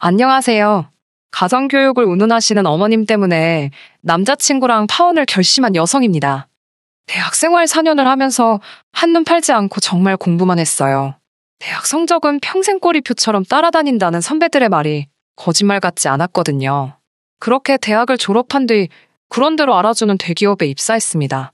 안녕하세요. 가정교육을 운운하시는 어머님 때문에 남자친구랑 파혼을 결심한 여성입니다. 대학생활 4년을 하면서 한눈 팔지 않고 정말 공부만 했어요. 대학 성적은 평생 꼬리표처럼 따라다닌다는 선배들의 말이 거짓말 같지 않았거든요. 그렇게 대학을 졸업한 뒤 그런대로 알아주는 대기업에 입사했습니다.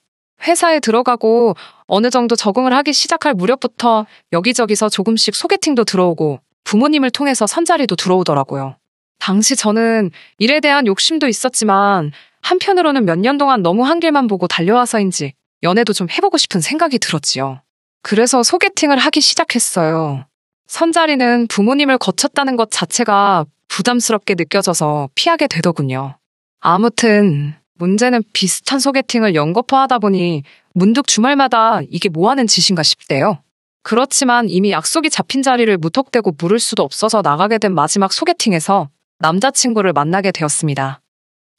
회사에 들어가고 어느 정도 적응을 하기 시작할 무렵부터 여기저기서 조금씩 소개팅도 들어오고 부모님을 통해서 선자리도 들어오더라고요. 당시 저는 일에 대한 욕심도 있었지만 한편으로는 몇 년 동안 너무 한 길만 보고 달려와서인지 연애도 좀 해보고 싶은 생각이 들었지요. 그래서 소개팅을 하기 시작했어요. 선자리는 부모님을 거쳤다는 것 자체가 부담스럽게 느껴져서 피하게 되더군요. 아무튼 문제는 비슷한 소개팅을 연거푸하다 보니 문득 주말마다 이게 뭐 하는 짓인가 싶대요. 그렇지만 이미 약속이 잡힌 자리를 무턱대고 물을 수도 없어서 나가게 된 마지막 소개팅에서 남자친구를 만나게 되었습니다.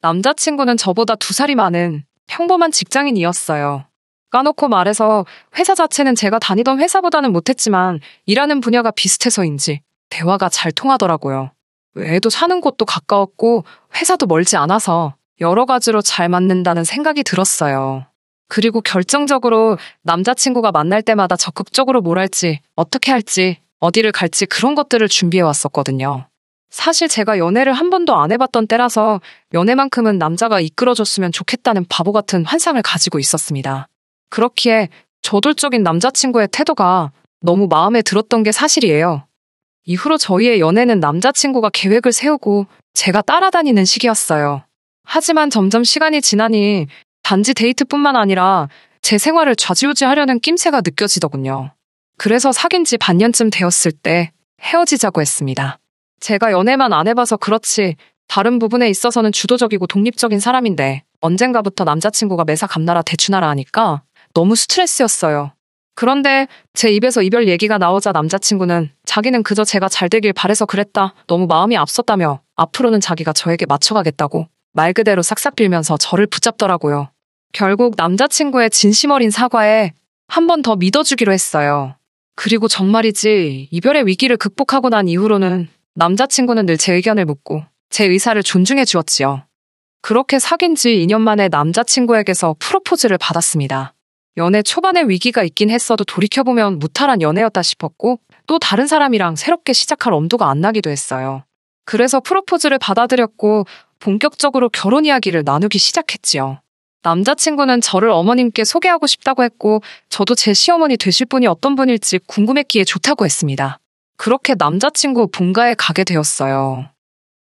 남자친구는 저보다 2살이 많은 평범한 직장인이었어요. 까놓고 말해서 회사 자체는 제가 다니던 회사보다는 못했지만 일하는 분야가 비슷해서인지 대화가 잘 통하더라고요. 애도 사는 곳도 가까웠고 회사도 멀지 않아서 여러 가지로 잘 맞는다는 생각이 들었어요. 그리고 결정적으로 남자친구가 만날 때마다 적극적으로 뭘 할지, 어떻게 할지, 어디를 갈지 그런 것들을 준비해 왔었거든요. 사실 제가 연애를 한 번도 안 해봤던 때라서 연애만큼은 남자가 이끌어줬으면 좋겠다는 바보 같은 환상을 가지고 있었습니다. 그렇기에 저돌적인 남자친구의 태도가 너무 마음에 들었던 게 사실이에요. 이후로 저희의 연애는 남자친구가 계획을 세우고 제가 따라다니는 시기였어요. 하지만 점점 시간이 지나니 단지 데이트뿐만 아니라 제 생활을 좌지우지하려는 낌새가 느껴지더군요. 그래서 사귄 지 반년쯤 되었을 때 헤어지자고 했습니다. 제가 연애만 안 해봐서 그렇지 다른 부분에 있어서는 주도적이고 독립적인 사람인데 언젠가부터 남자친구가 매사 감나라 대추나라 하니까 너무 스트레스였어요. 그런데 제 입에서 이별 얘기가 나오자 남자친구는 자기는 그저 제가 잘 되길 바래서 그랬다. 너무 마음이 앞섰다며 앞으로는 자기가 저에게 맞춰가겠다고 말 그대로 싹싹 빌면서 저를 붙잡더라고요. 결국 남자친구의 진심 어린 사과에 한 번 더 믿어주기로 했어요. 그리고 정말이지 이별의 위기를 극복하고 난 이후로는 남자친구는 늘 제 의견을 묻고 제 의사를 존중해 주었지요. 그렇게 사귄 지 2년 만에 남자친구에게서 프로포즈를 받았습니다. 연애 초반에 위기가 있긴 했어도 돌이켜보면 무탈한 연애였다 싶었고 또 다른 사람이랑 새롭게 시작할 엄두가 안 나기도 했어요. 그래서 프로포즈를 받아들였고 본격적으로 결혼 이야기를 나누기 시작했지요. 남자친구는 저를 어머님께 소개하고 싶다고 했고 저도 제 시어머니 되실 분이 어떤 분일지 궁금했기에 좋다고 했습니다. 그렇게 남자친구 본가에 가게 되었어요.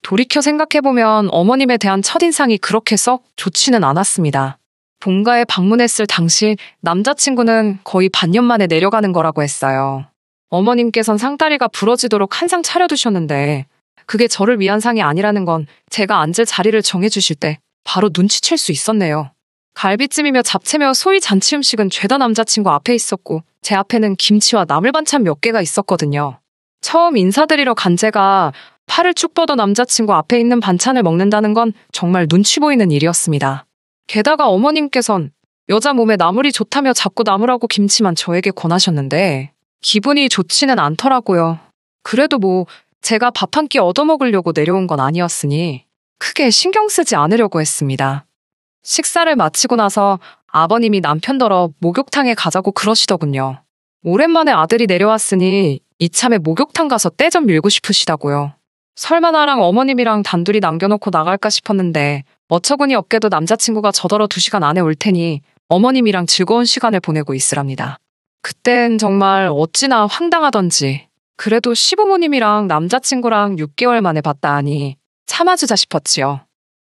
돌이켜 생각해보면 어머님에 대한 첫인상이 그렇게 썩 좋지는 않았습니다. 본가에 방문했을 당시 남자친구는 거의 반년 만에 내려가는 거라고 했어요. 어머님께선 상다리가 부러지도록 한 상 차려두셨는데 그게 저를 위한 상이 아니라는 건 제가 앉을 자리를 정해주실 때 바로 눈치챌 수 있었네요. 갈비찜이며 잡채며 소위 잔치 음식은 죄다 남자친구 앞에 있었고 제 앞에는 김치와 나물 반찬 몇 개가 있었거든요. 처음 인사드리러 간 제가 팔을 쭉 뻗어 남자친구 앞에 있는 반찬을 먹는다는 건 정말 눈치 보이는 일이었습니다. 게다가 어머님께선 여자 몸에 나물이 좋다며 자꾸 나물하고 김치만 저에게 권하셨는데 기분이 좋지는 않더라고요. 그래도 뭐 제가 밥 한 끼 얻어먹으려고 내려온 건 아니었으니 크게 신경 쓰지 않으려고 했습니다. 식사를 마치고 나서 아버님이 남편더러 목욕탕에 가자고 그러시더군요. 오랜만에 아들이 내려왔으니 이참에 목욕탕 가서 때 좀 밀고 싶으시다고요. 설마 나랑 어머님이랑 단둘이 남겨놓고 나갈까 싶었는데 어처구니 없게도 남자친구가 저더러 2시간 안에 올 테니 어머님이랑 즐거운 시간을 보내고 있으랍니다. 그땐 정말 어찌나 황당하던지 그래도 시부모님이랑 남자친구랑 6개월 만에 봤다 하니 참아주자 싶었지요.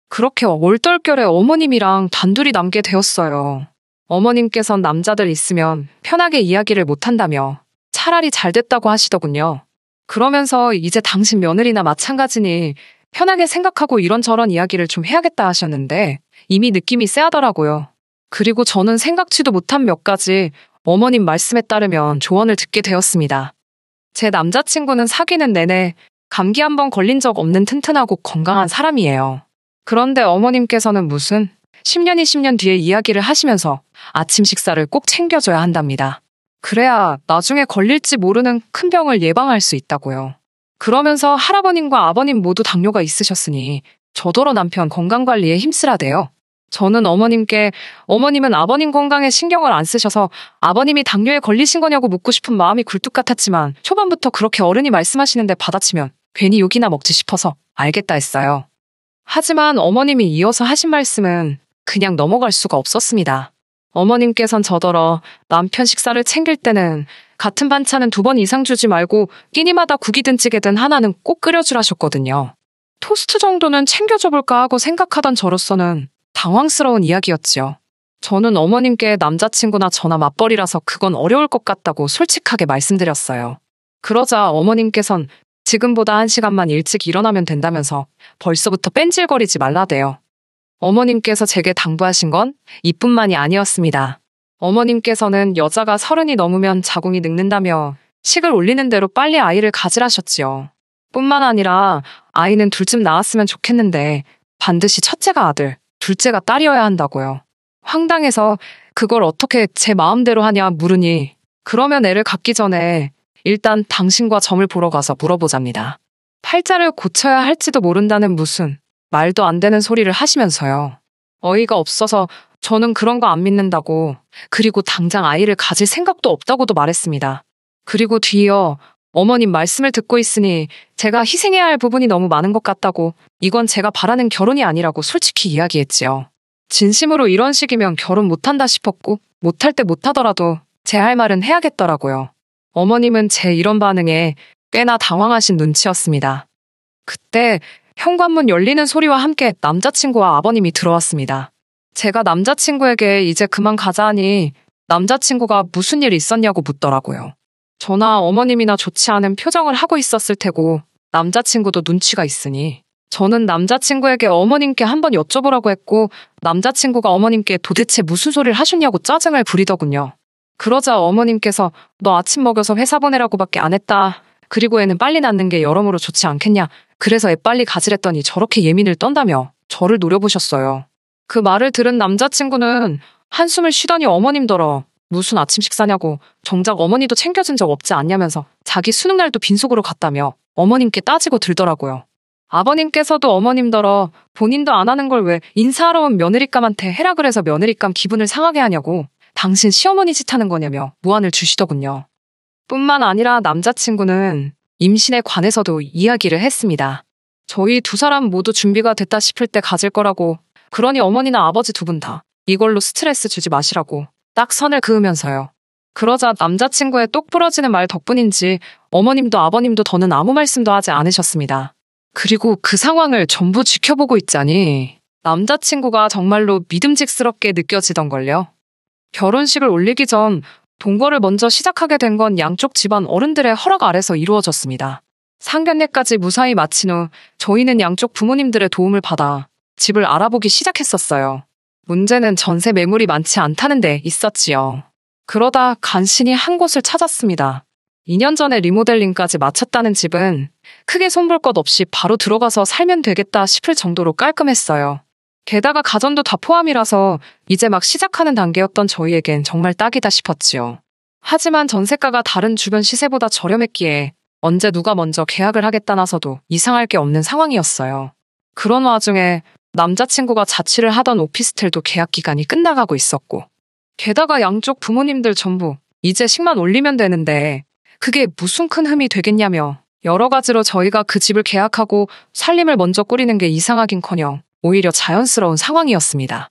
그렇게 올떨결에 어머님이랑 단둘이 남게 되었어요. 어머님께선 남자들 있으면 편하게 이야기를 못한다며 차라리 잘 됐다고 하시더군요. 그러면서 이제 당신 며느리나 마찬가지니 편하게 생각하고 이런저런 이야기를 좀 해야겠다 하셨는데 이미 느낌이 쎄하더라고요. 그리고 저는 생각지도 못한 몇 가지 어머님 말씀에 따르면 조언을 듣게 되었습니다. 제 남자친구는 사귀는 내내 감기 한 번 걸린 적 없는 튼튼하고 건강한 사람이에요. 그런데 어머님께서는 무슨 10년, 20년 뒤에 이야기를 하시면서 아침 식사를 꼭 챙겨줘야 한답니다. 그래야 나중에 걸릴지 모르는 큰 병을 예방할 수 있다고요. 그러면서 할아버님과 아버님 모두 당뇨가 있으셨으니 저더러 남편 건강관리에 힘쓰라대요. 저는 어머님은 아버님 건강에 신경을 안 쓰셔서 아버님이 당뇨에 걸리신 거냐고 묻고 싶은 마음이 굴뚝 같았지만 초반부터 그렇게 어른이 말씀하시는데 받아치면 괜히 욕이나 먹지 싶어서 알겠다 했어요. 하지만 어머님이 이어서 하신 말씀은 그냥 넘어갈 수가 없었습니다. 어머님께선 저더러 남편 식사를 챙길 때는 같은 반찬은 2번 이상 주지 말고 끼니마다 국이든 찌개든 하나는 꼭 끓여주라셨거든요. 토스트 정도는 챙겨줘볼까 하고 생각하던 저로서는 당황스러운 이야기였지요. 저는 어머님께 남자친구나 저나 맞벌이라서 그건 어려울 것 같다고 솔직하게 말씀드렸어요. 그러자 어머님께선 지금보다 1시간만 일찍 일어나면 된다면서 벌써부터 뺀질거리지 말라대요. 어머님께서 제게 당부하신 건 이뿐만이 아니었습니다. 어머님께서는 여자가 30이 넘으면 자궁이 늙는다며 식을 올리는 대로 빨리 아이를 가지라셨지요. 뿐만 아니라 아이는 둘쯤 낳았으면 좋겠는데 반드시 첫째가 아들, 둘째가 딸이어야 한다고요. 황당해서 그걸 어떻게 제 마음대로 하냐 물으니 그러면 애를 갖기 전에 일단 당신과 점을 보러 가서 물어보잡니다. 팔자를 고쳐야 할지도 모른다는 무슨 말도 안 되는 소리를 하시면서요. 어이가 없어서 저는 그런 거 안 믿는다고, 그리고 당장 아이를 가질 생각도 없다고도 말했습니다. 그리고 뒤이어 어머님 말씀을 듣고 있으니 제가 희생해야 할 부분이 너무 많은 것 같다고, 이건 제가 바라는 결혼이 아니라고 솔직히 이야기했지요. 진심으로 이런 식이면 결혼 못한다 싶었고 못할 때 못하더라도 제 할 말은 해야겠더라고요. 어머님은 제 이런 반응에 꽤나 당황하신 눈치였습니다. 그때 현관문 열리는 소리와 함께 남자친구와 아버님이 들어왔습니다. 제가 남자친구에게 이제 그만 가자 하니 남자친구가 무슨 일 있었냐고 묻더라고요. 저나 어머님이나 좋지 않은 표정을 하고 있었을 테고 남자친구도 눈치가 있으니 저는 남자친구에게 어머님께 한번 여쭤보라고 했고 남자친구가 어머님께 도대체 무슨 소리를 하셨냐고 짜증을 부리더군요. 그러자 어머님께서 너 아침 먹여서 회사 보내라고밖에 안 했다. 그리고 애는 빨리 낳는 게 여러모로 좋지 않겠냐. 그래서 애 빨리 가지랬더니 저렇게 예민을 떤다며 저를 노려보셨어요. 그 말을 들은 남자친구는 한숨을 쉬더니 어머님더러 무슨 아침 식사냐고 정작 어머니도 챙겨준 적 없지 않냐면서 자기 수능날도 빈속으로 갔다며 어머님께 따지고 들더라고요. 아버님께서도 어머님더러 본인도 안 하는 걸 왜 인사하러 온 며느리감한테 해라 그래서 며느리감 기분을 상하게 하냐고 당신 시어머니 짓 하는 거냐며 무안을 주시더군요. 뿐만 아니라 남자친구는 임신에 관해서도 이야기를 했습니다. 저희 2사람 모두 준비가 됐다 싶을 때 가질 거라고, 그러니 어머니나 아버지 2분 다 이걸로 스트레스 주지 마시라고 딱 선을 그으면서요. 그러자 남자친구의 똑 부러지는 말 덕분인지 어머님도 아버님도 더는 아무 말씀도 하지 않으셨습니다. 그리고 그 상황을 전부 지켜보고 있자니 남자친구가 정말로 믿음직스럽게 느껴지던걸요. 결혼식을 올리기 전 동거를 먼저 시작하게 된 건 양쪽 집안 어른들의 허락 아래서 이루어졌습니다. 상견례까지 무사히 마친 후 저희는 양쪽 부모님들의 도움을 받아 집을 알아보기 시작했었어요. 문제는 전세 매물이 많지 않다는 데 있었지요. 그러다 간신히 한 곳을 찾았습니다. 2년 전에 리모델링까지 마쳤다는 집은 크게 손볼 것 없이 바로 들어가서 살면 되겠다 싶을 정도로 깔끔했어요. 게다가 가전도 다 포함이라서 이제 막 시작하는 단계였던 저희에겐 정말 딱이다 싶었지요. 하지만 전세가가 다른 주변 시세보다 저렴했기에 언제 누가 먼저 계약을 하겠다나서도 이상할 게 없는 상황이었어요. 그런 와중에 남자친구가 자취를 하던 오피스텔도 계약 기간이 끝나가고 있었고, 게다가 양쪽 부모님들 전부 이제 식만 올리면 되는데 그게 무슨 큰 흠이 되겠냐며 여러 가지로 저희가 그 집을 계약하고 살림을 먼저 꾸리는 게 이상하긴커녕 오히려 자연스러운 상황이었습니다.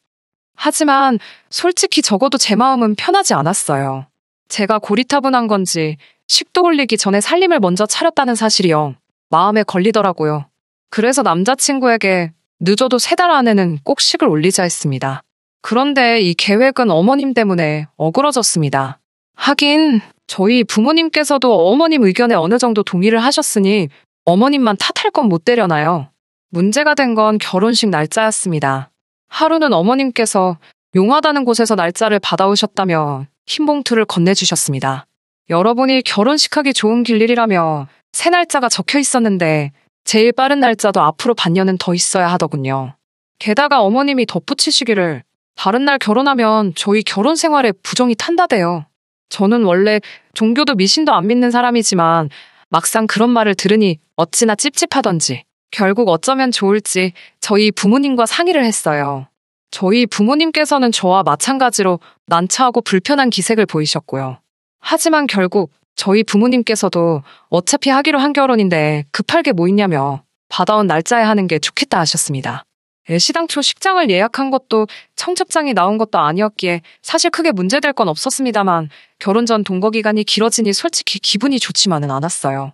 하지만 솔직히 적어도 제 마음은 편하지 않았어요. 제가 고리타분한 건지 식도 올리기 전에 살림을 먼저 차렸다는 사실이 영 마음에 걸리더라고요. 그래서 남자친구에게 늦어도 3달 안에는 꼭 식을 올리자 했습니다. 그런데 이 계획은 어머님 때문에 어그러졌습니다. 하긴 저희 부모님께서도 어머님 의견에 어느 정도 동의를 하셨으니 어머님만 탓할 건 못 되려나요. 문제가 된 건 결혼식 날짜였습니다. 하루는 어머님께서 용하다는 곳에서 날짜를 받아오셨다며 흰 봉투를 건네주셨습니다. 여러분이 결혼식하기 좋은 길일이라며 새 날짜가 적혀 있었는데 제일 빠른 날짜도 앞으로 반년은 더 있어야 하더군요. 게다가 어머님이 덧붙이시기를 다른 날 결혼하면 저희 결혼 생활에 부정이 탄다대요. 저는 원래 종교도 미신도 안 믿는 사람이지만 막상 그런 말을 들으니 어찌나 찝찝하던지 결국 어쩌면 좋을지 저희 부모님과 상의를 했어요. 저희 부모님께서는 저와 마찬가지로 난처하고 불편한 기색을 보이셨고요. 하지만 결국 저희 부모님께서도 어차피 하기로 한 결혼인데 급할 게 뭐 있냐며 받아온 날짜에 하는 게 좋겠다 하셨습니다. 시당초 식장을 예약한 것도 청첩장이 나온 것도 아니었기에 사실 크게 문제될 건 없었습니다만 결혼 전 동거 기간이 길어지니 솔직히 기분이 좋지만은 않았어요.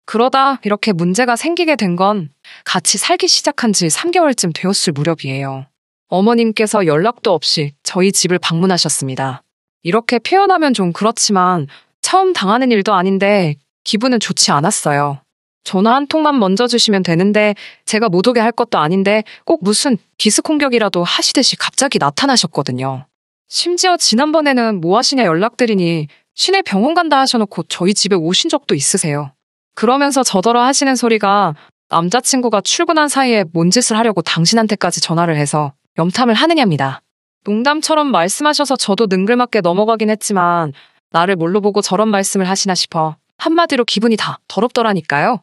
그러다 이렇게 문제가 생기게 된 건 같이 살기 시작한 지 3개월쯤 되었을 무렵이에요. 어머님께서 연락도 없이 저희 집을 방문하셨습니다. 이렇게 표현하면 좀 그렇지만 처음 당하는 일도 아닌데 기분은 좋지 않았어요. 전화 한 통만 먼저 주시면 되는데 제가 못 오게 할 것도 아닌데 꼭 무슨 기습공격이라도 하시듯이 갑자기 나타나셨거든요. 심지어 지난번에는 뭐 하시냐 연락드리니 시내 병원 간다 하셔놓고 저희 집에 오신 적도 있으세요. 그러면서 저더러 하시는 소리가 남자친구가 출근한 사이에 뭔 짓을 하려고 당신한테까지 전화를 해서 염탐을 하느냐입니다. 농담처럼 말씀하셔서 저도 능글맞게 넘어가긴 했지만 나를 뭘로 보고 저런 말씀을 하시나 싶어 한마디로 기분이 다 더럽더라니까요.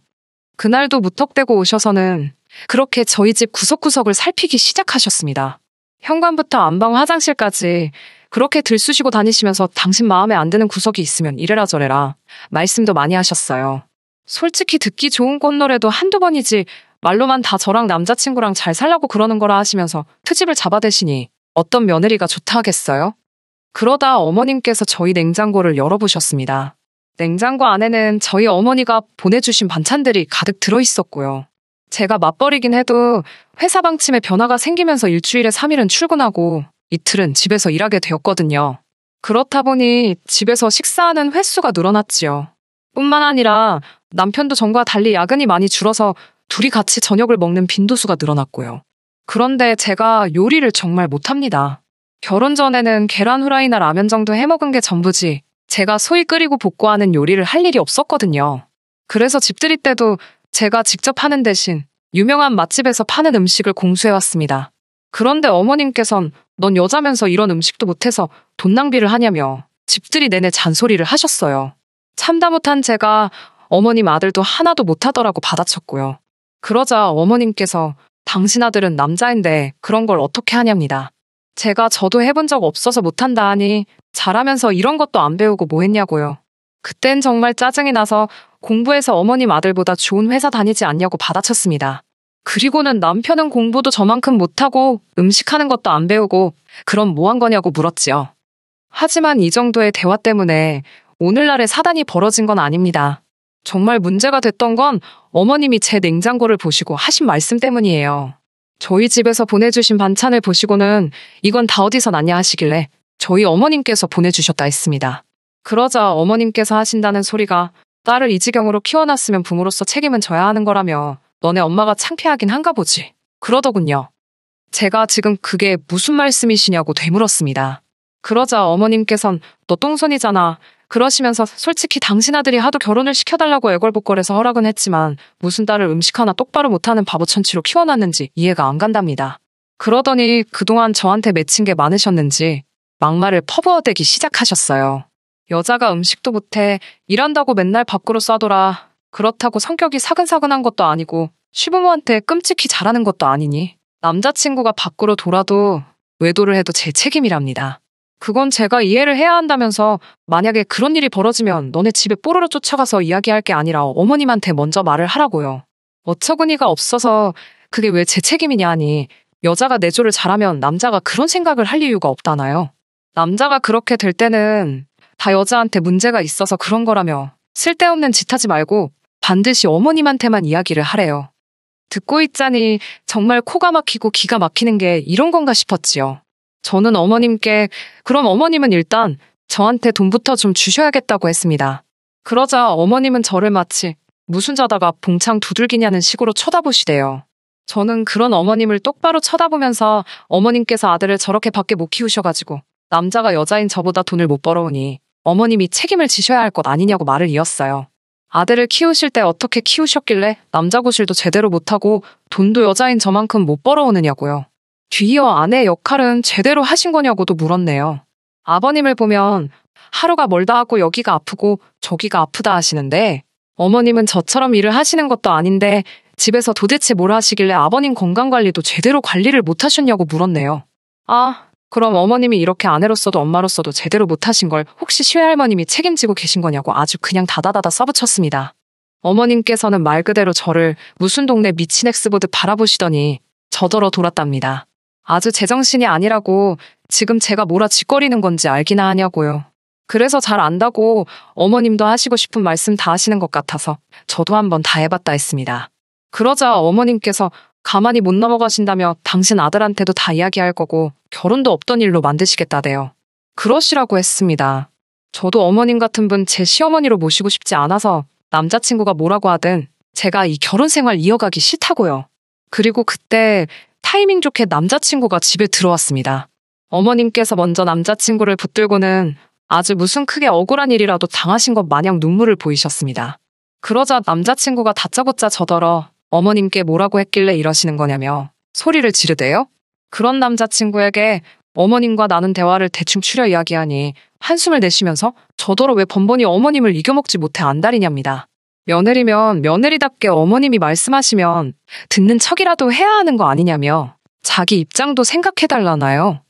그날도 무턱대고 오셔서는 그렇게 저희 집 구석구석을 살피기 시작하셨습니다. 현관부터 안방 화장실까지 그렇게 들쑤시고 다니시면서 당신 마음에 안 드는 구석이 있으면 이래라 저래라 말씀도 많이 하셨어요. 솔직히 듣기 좋은 꽃노래도 한두 번이지 말로만 다 저랑 남자친구랑 잘 살려고 그러는 거라 하시면서 트집을 잡아대시니 어떤 며느리가 좋다 하겠어요? 그러다 어머님께서 저희 냉장고를 열어보셨습니다. 냉장고 안에는 저희 어머니가 보내주신 반찬들이 가득 들어있었고요. 제가 맞벌이긴 해도 회사 방침에 변화가 생기면서 일주일에 3일은 출근하고 이틀은 집에서 일하게 되었거든요. 그렇다 보니 집에서 식사하는 횟수가 늘어났지요. 뿐만 아니라 남편도 전과 달리 야근이 많이 줄어서 둘이 같이 저녁을 먹는 빈도수가 늘어났고요. 그런데 제가 요리를 정말 못합니다. 결혼 전에는 계란 후라이나 라면 정도 해먹은 게 전부지 제가 소위 끓이고 볶고하는 요리를 할 일이 없었거든요. 그래서 집들이 때도 제가 직접 하는 대신 유명한 맛집에서 파는 음식을 공수해왔습니다. 그런데 어머님께선 넌 여자면서 이런 음식도 못해서 돈 낭비를 하냐며 집들이 내내 잔소리를 하셨어요. 참다 못한 제가 어머님 아들도 하나도 못하더라고 받아쳤고요. 그러자 어머님께서 당신 아들은 남자인데 그런 걸 어떻게 하냐입니다. 제가 저도 해본 적 없어서 못한다 하니 잘하면서 이런 것도 안 배우고 뭐 했냐고요. 그땐 정말 짜증이 나서 공부해서 어머님 아들보다 좋은 회사 다니지 않냐고 받아쳤습니다. 그리고는 남편은 공부도 저만큼 못하고 음식하는 것도 안 배우고 그럼 뭐 한 거냐고 물었지요. 하지만 이 정도의 대화 때문에 오늘날의 사단이 벌어진 건 아닙니다. 정말 문제가 됐던 건 어머님이 제 냉장고를 보시고 하신 말씀 때문이에요. 저희 집에서 보내주신 반찬을 보시고는 이건 다 어디서 났냐 하시길래 저희 어머님께서 보내주셨다 했습니다. 그러자 어머님께서 하신다는 소리가 딸을 이 지경으로 키워놨으면 부모로서 책임은 져야 하는 거라며 너네 엄마가 창피하긴 한가 보지. 그러더군요. 제가 지금 그게 무슨 말씀이시냐고 되물었습니다. 그러자 어머님께선 너 똥손이잖아. 그러시면서 솔직히 당신 아들이 하도 결혼을 시켜달라고 애걸복걸해서 허락은 했지만 무슨 딸을 음식 하나 똑바로 못하는 바보천치로 키워놨는지 이해가 안 간답니다. 그러더니 그동안 저한테 맺힌 게 많으셨는지 막말을 퍼부어대기 시작하셨어요. 여자가 음식도 못해 일한다고 맨날 밥그릇 싸돌아. 그렇다고 성격이 사근사근한 것도 아니고 시부모한테 끔찍히 잘하는 것도 아니니 남자친구가 밖으로 돌아도 외도를 해도 제 책임이랍니다. 그건 제가 이해를 해야 한다면서 만약에 그런 일이 벌어지면 너네 집에 뽀로로 쫓아가서 이야기할 게 아니라 어머님한테 먼저 말을 하라고요. 어처구니가 없어서 그게 왜 제 책임이냐 하니 여자가 내조를 잘하면 남자가 그런 생각을 할 이유가 없다나요. 남자가 그렇게 될 때는 다 여자한테 문제가 있어서 그런 거라며 쓸데없는 짓 하지 말고 반드시 어머님한테만 이야기를 하래요. 듣고 있자니 정말 코가 막히고 기가 막히는 게 이런 건가 싶었지요. 저는 어머님께 그럼 어머님은 일단 저한테 돈부터 좀 주셔야겠다고 했습니다. 그러자 어머님은 저를 마치 무슨 자다가 봉창 두들기냐는 식으로 쳐다보시대요. 저는 그런 어머님을 똑바로 쳐다보면서 어머님께서 아들을 저렇게 밖에 못 키우셔가지고 남자가 여자인 저보다 돈을 못 벌어오니 어머님이 책임을 지셔야 할 것 아니냐고 말을 이었어요. 아들을 키우실 때 어떻게 키우셨길래 남자 구실도 제대로 못하고 돈도 여자인 저만큼 못 벌어오느냐고요. 뒤이어 아내의 역할은 제대로 하신 거냐고도 물었네요. 아버님을 보면 하루가 멀다 하고 여기가 아프고 저기가 아프다 하시는데 어머님은 저처럼 일을 하시는 것도 아닌데 집에서 도대체 뭘 하시길래 아버님 건강관리도 제대로 관리를 못 하셨냐고 물었네요. 아, 그럼 어머님이 이렇게 아내로서도 엄마로서도 제대로 못 하신 걸 혹시 시외할머님이 책임지고 계신 거냐고 아주 그냥 다다다다 써붙였습니다. 어머님께서는 말 그대로 저를 무슨 동네 미친 엑스보드 바라보시더니 저더러 돌았답니다. 아주 제정신이 아니라고 지금 제가 뭐라 짓거리는 건지 알기나 하냐고요. 그래서 잘 안다고 어머님도 하시고 싶은 말씀 다 하시는 것 같아서 저도 한번 다 해봤다 했습니다. 그러자 어머님께서 가만히 못 넘어가신다며 당신 아들한테도 다 이야기할 거고 결혼도 없던 일로 만드시겠다대요. 그러시라고 했습니다. 저도 어머님 같은 분 제 시어머니로 모시고 싶지 않아서 남자친구가 뭐라고 하든 제가 이 결혼 생활 이어가기 싫다고요. 그리고 그때 타이밍 좋게 남자친구가 집에 들어왔습니다. 어머님께서 먼저 남자친구를 붙들고는 아주 무슨 크게 억울한 일이라도 당하신 것 마냥 눈물을 보이셨습니다. 그러자 남자친구가 다짜고짜 저더러 어머님께 뭐라고 했길래 이러시는 거냐며 소리를 지르대요. 그런 남자친구에게 어머님과 나눈 대화를 대충 추려 이야기하니 한숨을 내쉬면서 저더러 왜 번번이 어머님을 이겨먹지 못해 안달이냐입니다. 며느리면 며느리답게 어머님이 말씀하시면 듣는 척이라도 해야 하는 거 아니냐며 자기 입장도 생각해달라나요.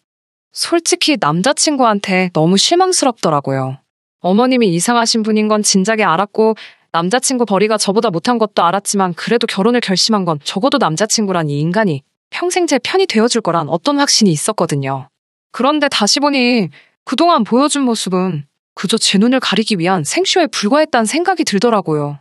솔직히 남자친구한테 너무 실망스럽더라고요. 어머님이 이상하신 분인 건 진작에 알았고 남자친구 벌이가 저보다 못한 것도 알았지만 그래도 결혼을 결심한 건 적어도 남자친구란 이 인간이 평생 제 편이 되어줄 거란 어떤 확신이 있었거든요. 그런데 다시 보니 그동안 보여준 모습은 그저 제 눈을 가리기 위한 생쇼에 불과했다는 생각이 들더라고요.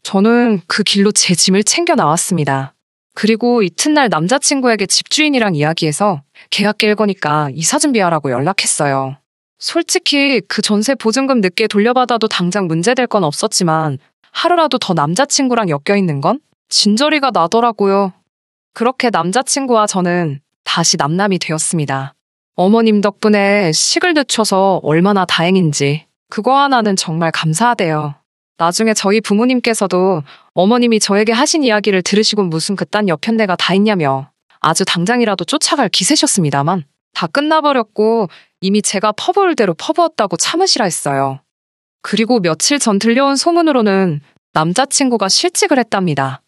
저는 그 길로 제 짐을 챙겨 나왔습니다. 그리고 이튿날 남자친구에게 집주인이랑 이야기해서 계약 깰 거니까 이사 준비하라고 연락했어요. 솔직히 그 전세 보증금 늦게 돌려받아도 당장 문제될 건 없었지만 하루라도 더 남자친구랑 엮여있는 건 진저리가 나더라고요. 그렇게 남자친구와 저는 다시 남남이 되었습니다. 어머님 덕분에 식을 늦춰서 얼마나 다행인지 그거 하나는 정말 감사하대요. 나중에 저희 부모님께서도 어머님이 저에게 하신 이야기를 들으시고 무슨 그딴 여편네가 다 있냐며 아주 당장이라도 쫓아갈 기세셨습니다만 다 끝나버렸고 이미 제가 퍼부을 대로 퍼부었다고 참으시라 했어요. 그리고 며칠 전 들려온 소문으로는 남자친구가 실직을 했답니다.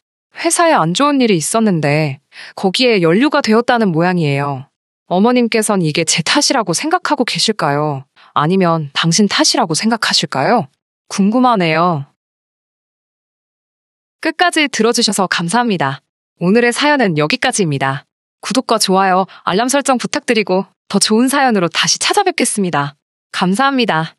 회사에 안 좋은 일이 있었는데 거기에 연루가 되었다는 모양이에요. 어머님께선 이게 제 탓이라고 생각하고 계실까요? 아니면 당신 탓이라고 생각하실까요? 궁금하네요. 끝까지 들어주셔서 감사합니다. 오늘의 사연은 여기까지입니다. 구독과 좋아요, 알람 설정 부탁드리고 더 좋은 사연으로 다시 찾아뵙겠습니다. 감사합니다.